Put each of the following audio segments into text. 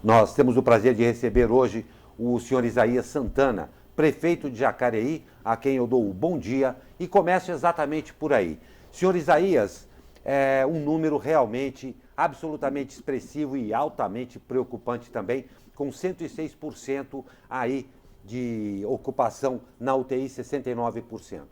Nós temos o prazer de receber hoje o senhor Isaías Santana, prefeito de Jacareí, a quem eu dou o bom dia e começo exatamente por aí. Senhor Isaías, é um número realmente absolutamente expressivo e altamente preocupante também, com 106% aí de ocupação na UTI, 69%.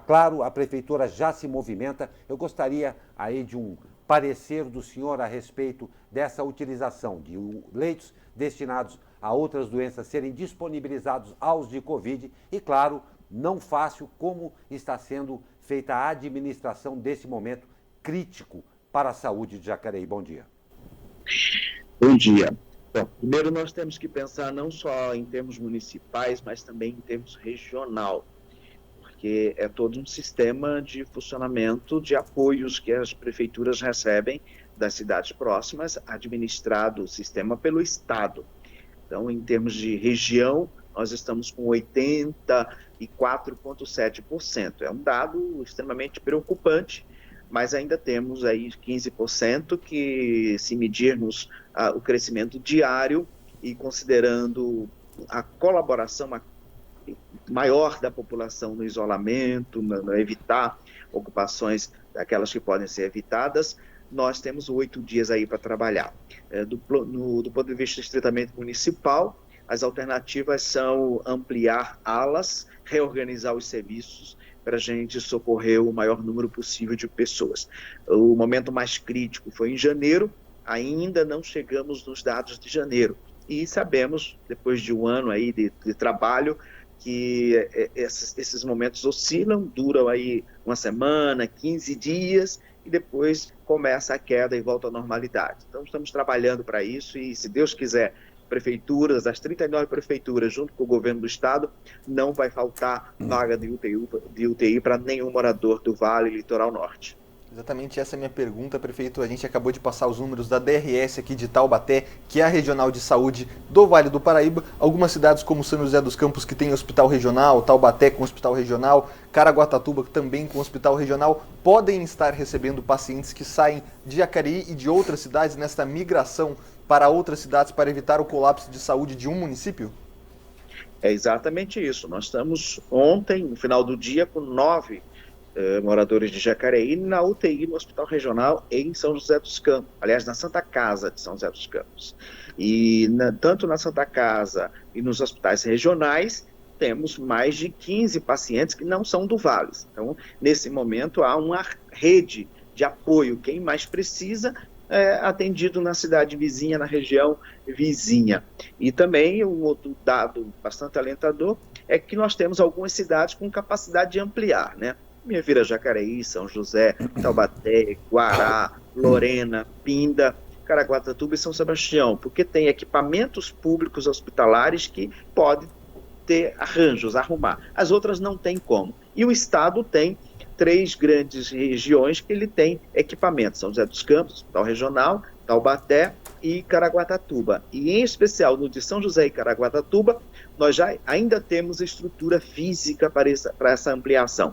Claro, a prefeitura já se movimenta. Eu gostaria aí de um parecer do senhor a respeito dessa utilização de leitos destinados a outras doenças serem disponibilizados aos de Covid e, claro, não fácil como está sendo feita a administração desse momento crítico para a saúde de Jacareí. Bom dia. Bom dia. Bom, primeiro nós temos que pensar não só em termos municipais, mas também em termos regional, porque é todo um sistema de funcionamento de apoios que as prefeituras recebem das cidades próximas, administrado o sistema pelo Estado. Então, em termos de região, nós estamos com 84,7%. É um dado extremamente preocupante, mas ainda temos aí 15% que, se medirmos o crescimento diário e considerando a colaboração maior da população no isolamento, no evitar ocupações daquelas que podem ser evitadas, nós temos 8 dias aí para trabalhar. Do ponto de vista estritamente municipal, as alternativas são ampliar alas, reorganizar os serviços para a gente socorrer o maior número possível de pessoas. O momento mais crítico foi em janeiro, ainda não chegamos nos dados de janeiro. E sabemos, depois de um ano aí de trabalho, que esses momentos oscilam, duram aí uma semana, 15 dias, e depois começa a queda e volta à normalidade. Então, estamos trabalhando para isso e, se Deus quiser, prefeituras, as 39 prefeituras, junto com o governo do estado, não vai faltar vaga de UTI para nenhum morador do Vale e Litoral Norte. Exatamente essa é a minha pergunta, prefeito. A gente acabou de passar os números da DRS aqui de Taubaté, que é a regional de saúde do Vale do Paraíba. Algumas cidades como São José dos Campos, que tem hospital regional, Taubaté com hospital regional, Caraguatatuba também com hospital regional, podem estar recebendo pacientes que saem de Jacareí e de outras cidades nesta migração para outras cidades para evitar o colapso de saúde de um município? É exatamente isso. Nós estamos ontem, no final do dia, com 9 moradores de Jacareí na UTI no Hospital Regional em São José dos Campos, aliás, na Santa Casa de São José dos Campos. E tanto na Santa Casa e nos hospitais regionais, temos mais de 15 pacientes que não são do Vale. Então, nesse momento, há uma rede de apoio. Quem mais precisa é atendido na cidade vizinha, na região vizinha. E também, um outro dado bastante alentador é que nós temos algumas cidades com capacidade de ampliar, né? Vira Jacareí, São José, Taubaté, Guará, Lorena, Pinda, Caraguatatuba e São Sebastião, porque tem equipamentos públicos hospitalares que podem ter arranjos, arrumar. As outras não tem como. E o Estado tem 3 grandes regiões que ele tem equipamentos. São José dos Campos, Hospital Regional, Taubaté e Caraguatatuba. E, em especial, no de São José e Caraguatatuba, nós já ainda temos estrutura física para essa ampliação.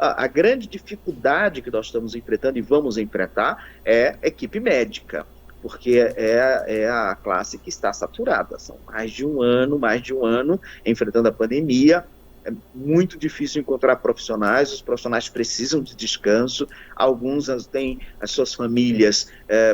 A grande dificuldade que nós estamos enfrentando e vamos enfrentar é a equipe médica, porque é a classe que está saturada. São mais de um ano enfrentando a pandemia. É muito difícil encontrar profissionais, os profissionais precisam de descanso, alguns têm as suas famílias,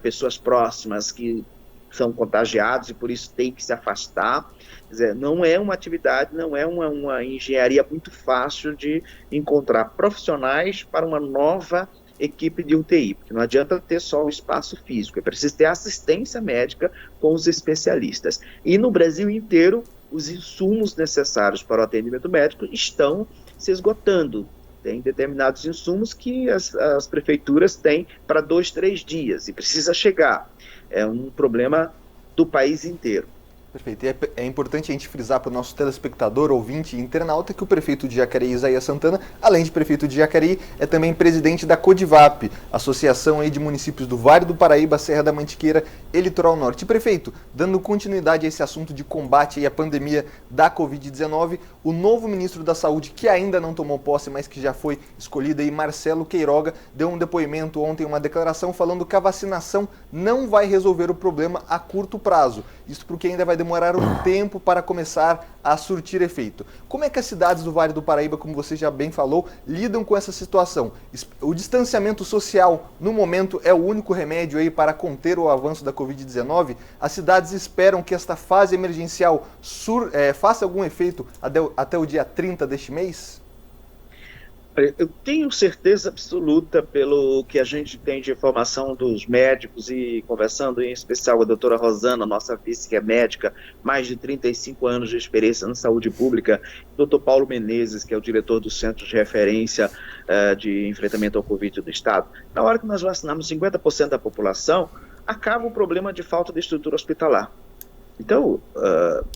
pessoas próximas que são contagiados e por isso têm que se afastar. Quer dizer, não é uma atividade, não é uma engenharia muito fácil de encontrar profissionais para uma nova equipe de UTI, porque não adianta ter só o espaço físico, é preciso ter assistência médica com os especialistas. E no Brasil inteiro, os insumos necessários para o atendimento médico estão se esgotando. Tem determinados insumos que as prefeituras têm para 2, 3 dias e precisa chegar. É um problema do país inteiro. Perfeito. E é importante a gente frisar para o nosso telespectador, ouvinte e internauta que o prefeito de Jacareí, Isaías Santana, além de prefeito de Jacareí, é também presidente da CODIVAP, Associação aí de Municípios do Vale do Paraíba, Serra da Mantiqueira e Litoral Norte. E, prefeito, dando continuidade a esse assunto de combate à pandemia da Covid-19, o novo ministro da Saúde, que ainda não tomou posse, mas que já foi escolhido aí, Marcelo Queiroga, deu um depoimento ontem, uma declaração falando que a vacinação não vai resolver o problema a curto prazo. Isso porque ainda vai demorar um tempo para começar a surtir efeito. Como é que as cidades do Vale do Paraíba, como você já bem falou, lidam com essa situação? O distanciamento social, no momento, é o único remédio aí para conter o avanço da Covid-19? As cidades esperam que esta fase emergencial faça algum efeito até o dia 30 deste mês? Eu tenho certeza absoluta, pelo que a gente tem de informação dos médicos e conversando em especial com a doutora Rosana, nossa vice, que é médica, mais de 35 anos de experiência na saúde pública, doutor Paulo Menezes, que é o diretor do Centro de Referência de Enfrentamento ao Covid do Estado. Na hora que nós vacinamos 50% da população, acaba o problema de falta de estrutura hospitalar. Então,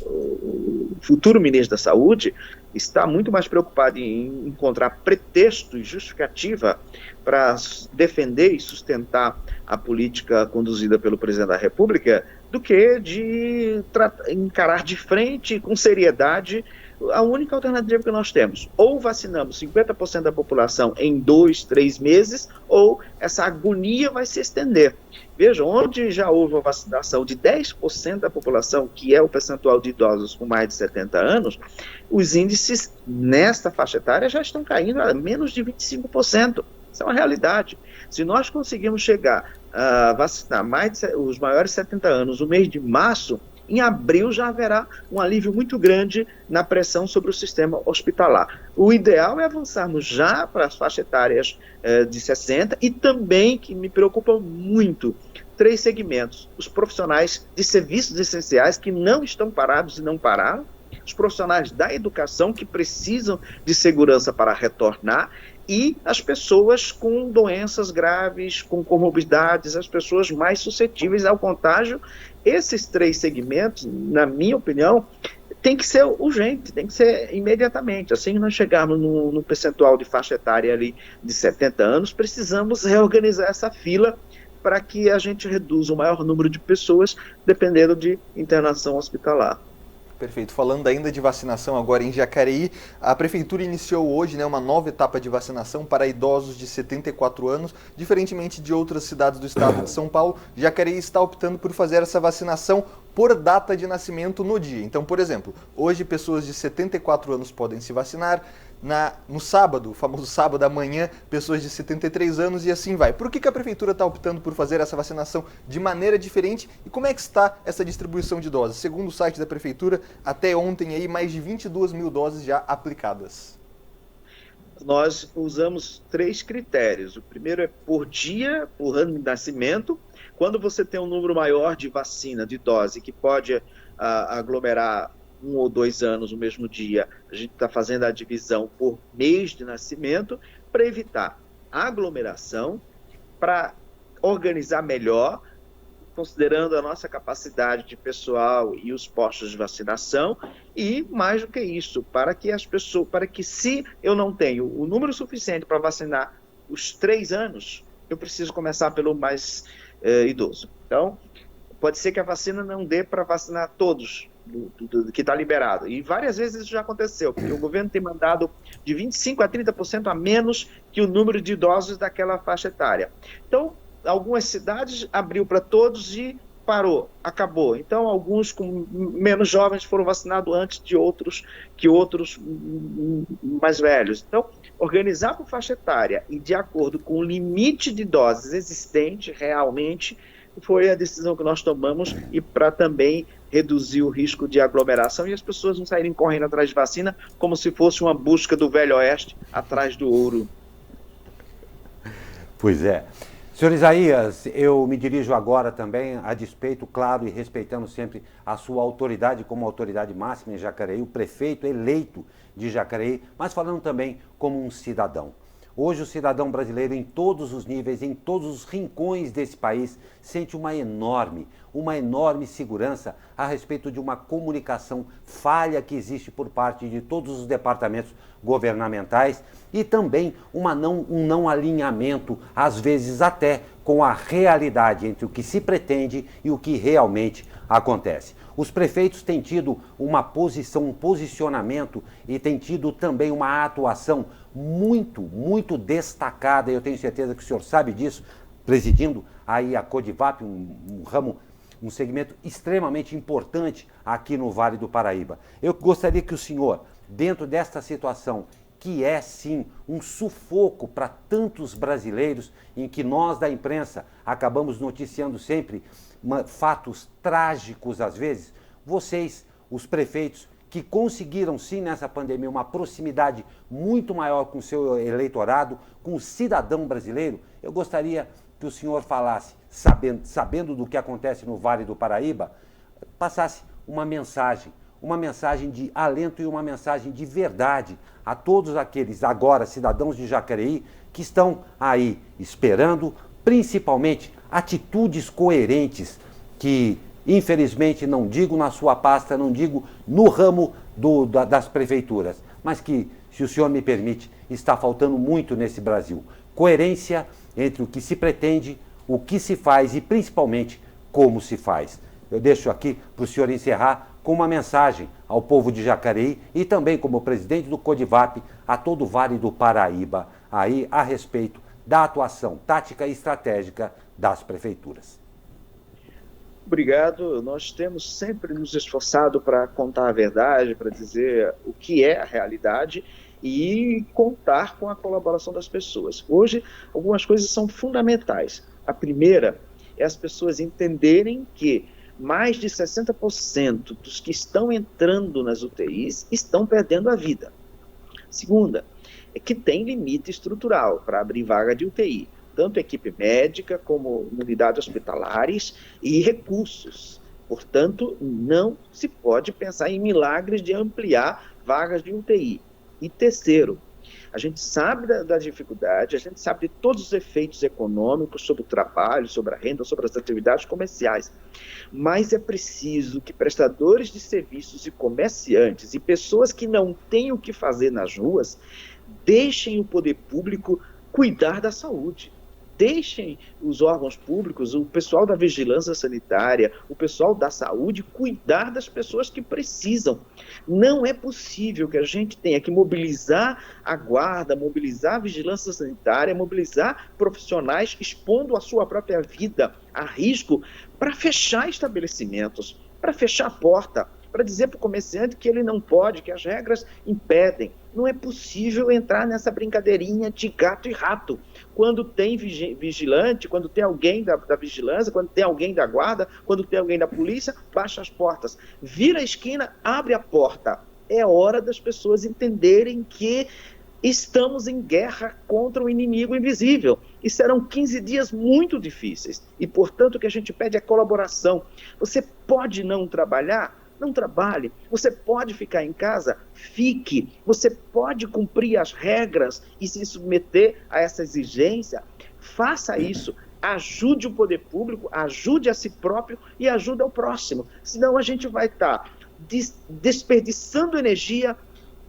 o futuro ministro da Saúde está muito mais preocupado em encontrar pretexto e justificativa para defender e sustentar a política conduzida pelo presidente da República do que de encarar de frente, com seriedade, a única alternativa que nós temos. Ou vacinamos 50% da população em 2, 3 meses, ou essa agonia vai se estender. Veja, onde já houve a vacinação de 10% da população, que é o percentual de idosos com mais de 70 anos, os índices nesta faixa etária já estão caindo a menos de 25%. Isso é uma realidade. Se nós conseguirmos chegar a vacinar os maiores de 70 anos no mês de março, em abril já haverá um alívio muito grande na pressão sobre o sistema hospitalar. O ideal é avançarmos já para as faixas etárias de 60 e também, que me preocupam muito, 3 segmentos. Os profissionais de serviços essenciais que não estão parados e não pararam, os profissionais da educação que precisam de segurança para retornar e as pessoas com doenças graves, com comorbidades, as pessoas mais suscetíveis ao contágio. Esses 3 segmentos, na minha opinião, tem que ser urgente, tem que ser imediatamente. Assim que nós chegarmos no percentual de faixa etária ali de 70 anos, precisamos reorganizar essa fila para que a gente reduza o maior número de pessoas dependendo de internação hospitalar. Perfeito. Falando ainda de vacinação agora em Jacareí, a Prefeitura iniciou hoje uma nova etapa de vacinação para idosos de 74 anos, diferentemente de outras cidades do estado de São Paulo. Jacareí está optando por fazer essa vacinação por data de nascimento no dia. Então, por exemplo, hoje pessoas de 74 anos podem se vacinar, no sábado, o famoso sábado da manhã, pessoas de 73 anos e assim vai. Por que a Prefeitura está optando por fazer essa vacinação de maneira diferente e como é que está essa distribuição de doses? Segundo o site da Prefeitura, até ontem aí mais de 22 mil doses já aplicadas. Nós usamos 3 critérios. O primeiro é por dia, por ano de nascimento. Quando você tem um número maior de vacina, de dose, que pode aglomerar 1 ou 2 anos no mesmo dia, a gente está fazendo a divisão por mês de nascimento para evitar aglomeração, para organizar melhor, considerando a nossa capacidade de pessoal e os postos de vacinação, e mais do que isso, para que se eu não tenho o número suficiente para vacinar os 3 anos, eu preciso começar pelo mais idoso. Então, pode ser que a vacina não dê para vacinar todos que está liberado. E várias vezes isso já aconteceu, porque o governo tem mandado de 25% a 30% a menos que o número de idosos daquela faixa etária. Então, algumas cidades abriu para todos e parou, acabou. Então, alguns com menos jovens foram vacinados antes de outros mais velhos. Então, organizar por faixa etária e de acordo com o limite de doses existente realmente foi a decisão que nós tomamos e para também reduzir o risco de aglomeração e as pessoas não saírem correndo atrás de vacina como se fosse uma busca do Velho Oeste atrás do ouro. Pois é. Senhor Isaías, eu me dirijo agora também a despeito, claro, e respeitando sempre a sua autoridade como autoridade máxima em Jacareí, o prefeito eleito de Jacareí, mas falando também como um cidadão. Hoje o cidadão brasileiro em todos os níveis, em todos os rincões desse país, sente uma enorme segurança a respeito de uma comunicação falha que existe por parte de todos os departamentos governamentais e também um não alinhamento, às vezes até com a realidade entre o que se pretende e o que realmente acontece. Os prefeitos têm tido uma posição, um posicionamento e têm tido também uma atuação muito destacada, eu tenho certeza que o senhor sabe disso, presidindo aí a Codivap, um ramo, um segmento extremamente importante aqui no Vale do Paraíba. Eu gostaria que o senhor, dentro desta situação, que é sim um sufoco para tantos brasileiros, em que nós da imprensa acabamos noticiando sempre fatos trágicos às vezes, vocês, os prefeitos, que conseguiram sim nessa pandemia uma proximidade muito maior com o seu eleitorado, com o cidadão brasileiro, eu gostaria que o senhor falasse, sabendo do que acontece no Vale do Paraíba, passasse uma mensagem de alento e uma mensagem de verdade a todos aqueles agora cidadãos de Jacareí que estão aí esperando, principalmente atitudes coerentes que, infelizmente, não digo na sua pasta, não digo no ramo das prefeituras, mas que, se o senhor me permite, está faltando muito nesse Brasil. Coerência entre o que se pretende, o que se faz e, principalmente, como se faz. Eu deixo aqui para o senhor encerrar com uma mensagem ao povo de Jacareí e também como presidente do Codivap a todo o Vale do Paraíba, aí a respeito da atuação tática e estratégica das prefeituras. Obrigado. Nós temos sempre nos esforçado para contar a verdade, para dizer o que é a realidade e contar com a colaboração das pessoas. Hoje, algumas coisas são fundamentais. A primeira é as pessoas entenderem que mais de 60% dos que estão entrando nas UTIs estão perdendo a vida. Segunda, é que tem limite estrutural para abrir vaga de UTI, tanto equipe médica como unidades hospitalares e recursos. Portanto, não se pode pensar em milagres de ampliar vagas de UTI. E terceiro, a gente sabe da dificuldade, a gente sabe de todos os efeitos econômicos sobre o trabalho, sobre a renda, sobre as atividades comerciais. Mas é preciso que prestadores de serviços e comerciantes e pessoas que não têm o que fazer nas ruas deixem o poder público cuidar da saúde. Deixem os órgãos públicos, o pessoal da vigilância sanitária, o pessoal da saúde, cuidar das pessoas que precisam. Não é possível que a gente tenha que mobilizar a guarda, mobilizar a vigilância sanitária, mobilizar profissionais expondo a sua própria vida a risco para fechar estabelecimentos, para fechar a porta, para dizer para o comerciante que ele não pode, que as regras impedem. Não é possível entrar nessa brincadeirinha de gato e rato. Quando tem vigilante, quando tem alguém da vigilância, quando tem alguém da guarda, quando tem alguém da polícia, baixa as portas. Vira a esquina, abre a porta. É hora das pessoas entenderem que estamos em guerra contra um inimigo invisível. E serão 15 dias muito difíceis. E, portanto, o que a gente pede é colaboração. Você pode não trabalhar? Não trabalhe. Você pode ficar em casa? Fique. Você pode cumprir as regras e se submeter a essa exigência? Faça isso. Ajude o poder público, ajude a si próprio e ajude ao próximo. Senão a gente vai estar desperdiçando energia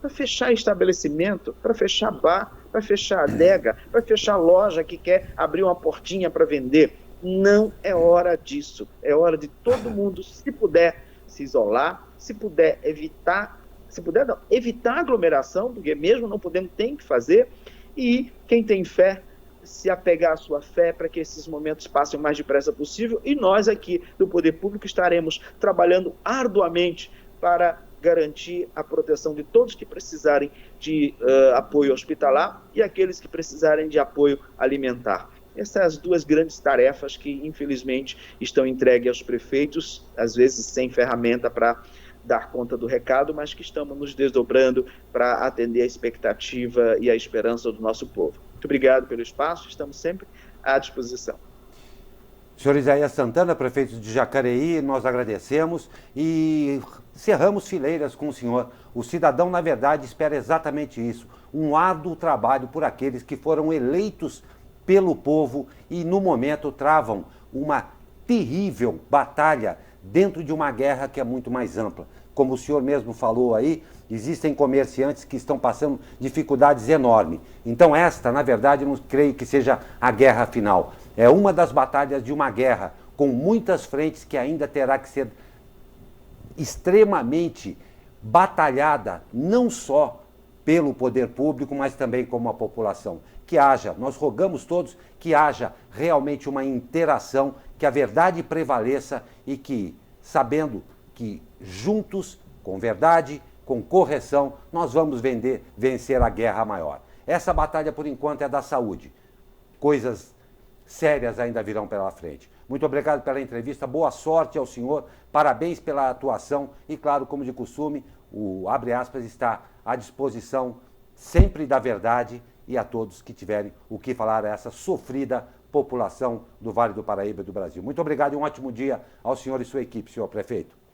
para fechar estabelecimento, para fechar bar, para fechar adega, para fechar loja que quer abrir uma portinha para vender. Não é hora disso. É hora de todo mundo, se puder, se isolar, se puder evitar aglomeração, porque mesmo não podendo, tem que fazer, e quem tem fé, se apegar à sua fé para que esses momentos passem o mais depressa possível, e nós aqui do Poder Público estaremos trabalhando arduamente para garantir a proteção de todos que precisarem de apoio hospitalar e aqueles que precisarem de apoio alimentar. Essas são as duas grandes tarefas que, infelizmente, estão entregues aos prefeitos, às vezes sem ferramenta para dar conta do recado, mas que estamos nos desdobrando para atender a expectativa e a esperança do nosso povo. Muito obrigado pelo espaço, estamos sempre à disposição. Senhor Isaías Santana, prefeito de Jacareí, nós agradecemos e cerramos fileiras com o senhor. O cidadão, na verdade, espera exatamente isso, um árduo trabalho por aqueles que foram eleitos pelo povo e, no momento, travam uma terrível batalha dentro de uma guerra que é muito mais ampla. Como o senhor mesmo falou aí, existem comerciantes que estão passando dificuldades enormes. Então esta, na verdade, não creio que seja a guerra final. É uma das batalhas de uma guerra com muitas frentes que ainda terá que ser extremamente batalhada, não só pelo poder público, mas também como a população. Que haja, nós rogamos todos que haja realmente uma interação, que a verdade prevaleça e que, sabendo que juntos, com verdade, com correção, nós vamos vencer a guerra maior. Essa batalha, por enquanto, é da saúde. Coisas sérias ainda virão pela frente. Muito obrigado pela entrevista, boa sorte ao senhor, parabéns pela atuação e, claro, como de costume, o Abre Aspas está à disposição sempre da verdade e a todos que tiverem o que falar a essa sofrida população do Vale do Paraíba e do Brasil. Muito obrigado e um ótimo dia ao senhor e sua equipe, senhor prefeito.